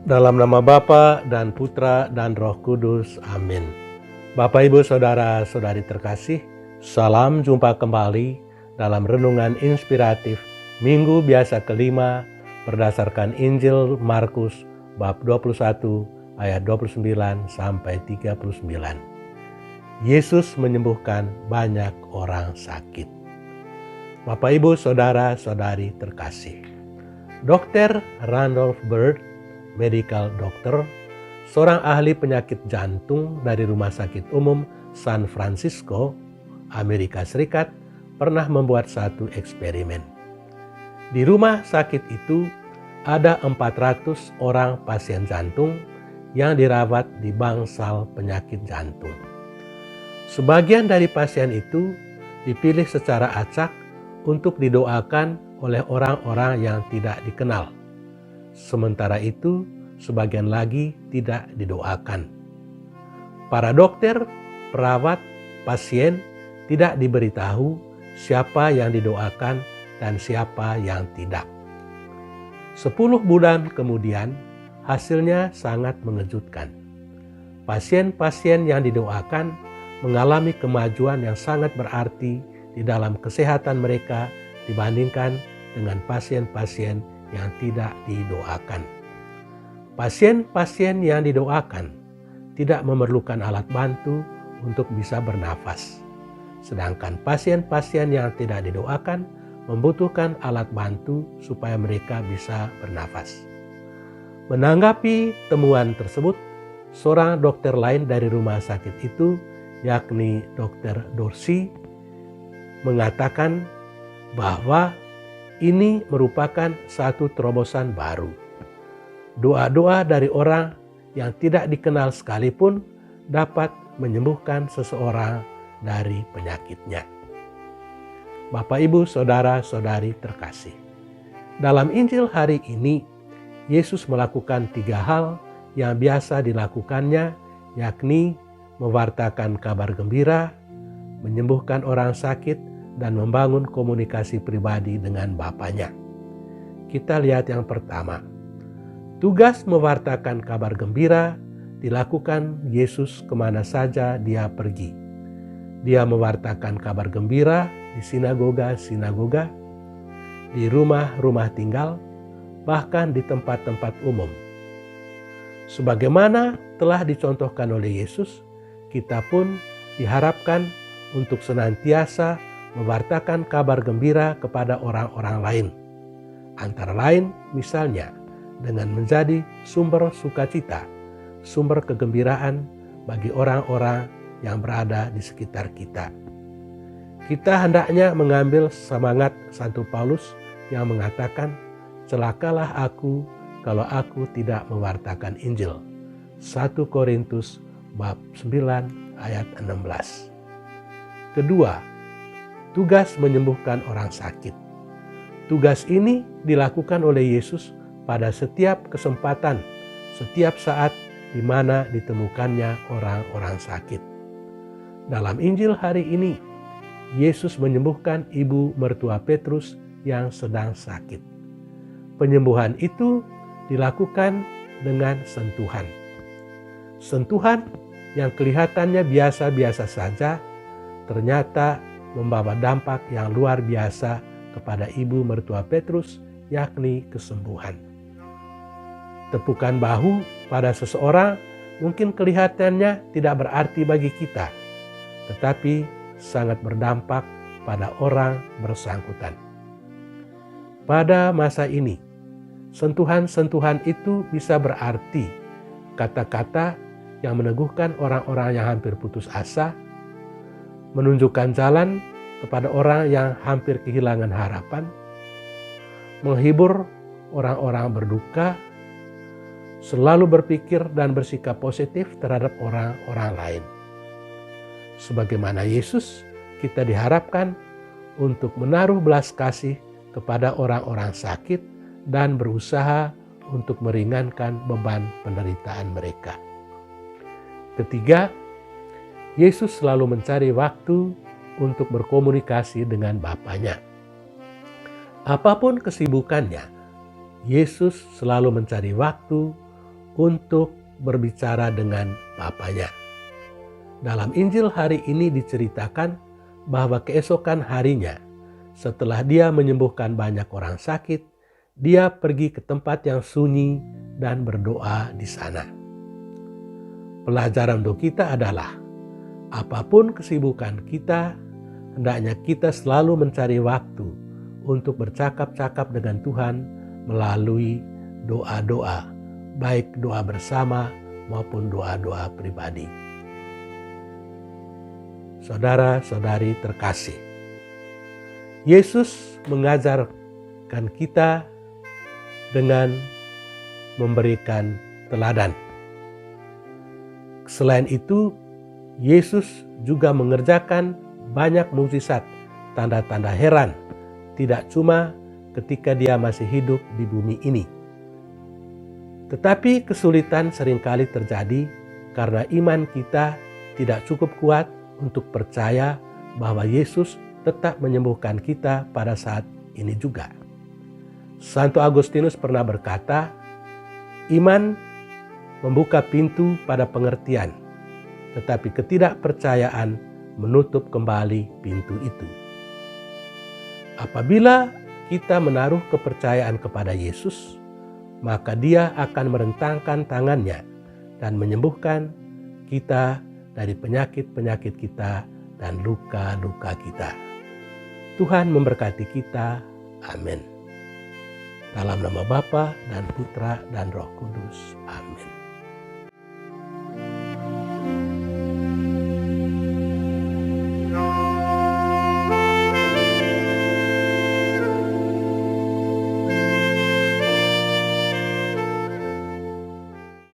Dalam nama Bapa dan Putra dan Roh Kudus. Amin. Bapak, Ibu, Saudara-saudari terkasih, salam jumpa kembali dalam renungan inspiratif Minggu Biasa kelima berdasarkan Injil Markus bab 21 ayat 29 sampai 39. Yesus menyembuhkan banyak orang sakit. Bapak, Ibu, Saudara-saudari terkasih, Dr. Randolph Bird, medical doctor, seorang ahli penyakit jantung dari Rumah Sakit Umum San Francisco, Amerika Serikat, pernah membuat satu eksperimen. Di rumah sakit itu ada 400 orang pasien jantung yang dirawat di bangsal penyakit jantung. Sebagian dari pasien itu dipilih secara acak untuk didoakan oleh orang-orang yang tidak dikenal. Sementara itu, sebagian lagi tidak didoakan. Para dokter, perawat, pasien tidak diberitahu siapa yang didoakan dan siapa yang tidak. 10 bulan kemudian, hasilnya sangat mengejutkan. Pasien-pasien yang didoakan mengalami kemajuan yang sangat berarti di dalam kesehatan mereka dibandingkan dengan pasien-pasien yang tidak didoakan. Pasien-pasien yang didoakan tidak memerlukan alat bantu untuk bisa bernafas. Sedangkan pasien-pasien yang tidak didoakan membutuhkan alat bantu supaya mereka bisa bernafas. Menanggapi temuan tersebut, seorang dokter lain dari rumah sakit itu, yakni Dr. Dorsey, mengatakan bahwa ini merupakan satu terobosan baru. Doa-doa dari orang yang tidak dikenal sekalipun dapat menyembuhkan seseorang dari penyakitnya. Bapak, Ibu, Saudara-saudari terkasih, dalam Injil hari ini, Yesus melakukan 3 hal yang biasa dilakukannya, yakni mewartakan kabar gembira, menyembuhkan orang sakit, dan membangun komunikasi pribadi dengan Bapanya. Kita lihat yang pertama. Tugas mewartakan kabar gembira dilakukan Yesus kemana saja dia pergi. Dia mewartakan kabar gembira di sinagoga-sinagoga, di rumah-rumah tinggal, bahkan di tempat-tempat umum. Sebagaimana telah dicontohkan oleh Yesus, kita pun diharapkan untuk senantiasa mewartakan kabar gembira kepada orang-orang lain. Antara lain misalnya dengan menjadi sumber sukacita, sumber kegembiraan bagi orang-orang yang berada di sekitar kita. Kita hendaknya mengambil semangat Santo Paulus yang mengatakan, "Celakalah aku kalau aku tidak mewartakan Injil." 1 Korintus bab 9 ayat 16. Kedua, tugas menyembuhkan orang sakit. Tugas ini dilakukan oleh Yesus pada setiap kesempatan, setiap saat di mana ditemukannya orang-orang sakit. Dalam Injil hari ini, Yesus menyembuhkan ibu mertua Petrus yang sedang sakit. Penyembuhan itu dilakukan dengan sentuhan. Sentuhan yang kelihatannya biasa-biasa saja, ternyata membawa dampak yang luar biasa kepada ibu mertua Petrus, yakni kesembuhan. Tepukan bahu pada seseorang mungkin kelihatannya tidak berarti bagi kita, tetapi sangat berdampak pada orang bersangkutan. Pada masa ini, sentuhan-sentuhan itu bisa berarti kata-kata yang meneguhkan orang-orang yang hampir putus asa, menunjukkan jalan kepada orang yang hampir kehilangan harapan, menghibur orang-orang berduka, selalu berpikir dan bersikap positif terhadap orang-orang lain. Sebagaimana Yesus, kita diharapkan untuk menaruh belas kasih kepada orang-orang sakit dan berusaha untuk meringankan beban penderitaan mereka. Ketiga, Yesus selalu mencari waktu untuk berkomunikasi dengan Bapanya. Apapun kesibukannya, Yesus selalu mencari waktu untuk berbicara dengan Bapanya. Dalam Injil hari ini diceritakan bahwa keesokan harinya, setelah dia menyembuhkan banyak orang sakit, dia pergi ke tempat yang sunyi dan berdoa di sana. Pelajaran untuk kita adalah, apapun kesibukan kita, hendaknya kita selalu mencari waktu untuk bercakap-cakap dengan Tuhan melalui doa-doa, baik doa bersama maupun doa-doa pribadi. Saudara-saudari terkasih, Yesus mengajarkan kita dengan memberikan teladan. Selain itu, Yesus juga mengerjakan banyak mukjizat, tanda-tanda heran, tidak cuma ketika dia masih hidup di bumi ini. Tetapi kesulitan seringkali terjadi karena iman kita tidak cukup kuat untuk percaya bahwa Yesus tetap menyembuhkan kita pada saat ini juga. Santo Agustinus pernah berkata, iman membuka pintu pada pengertian, tetapi ketidakpercayaan menutup kembali pintu itu. Apabila kita menaruh kepercayaan kepada Yesus, maka Dia akan merentangkan tangannya dan menyembuhkan kita dari penyakit-penyakit kita dan luka-luka kita. Tuhan memberkati kita. Amin. Dalam nama Bapa dan Putra dan Roh Kudus. Amin.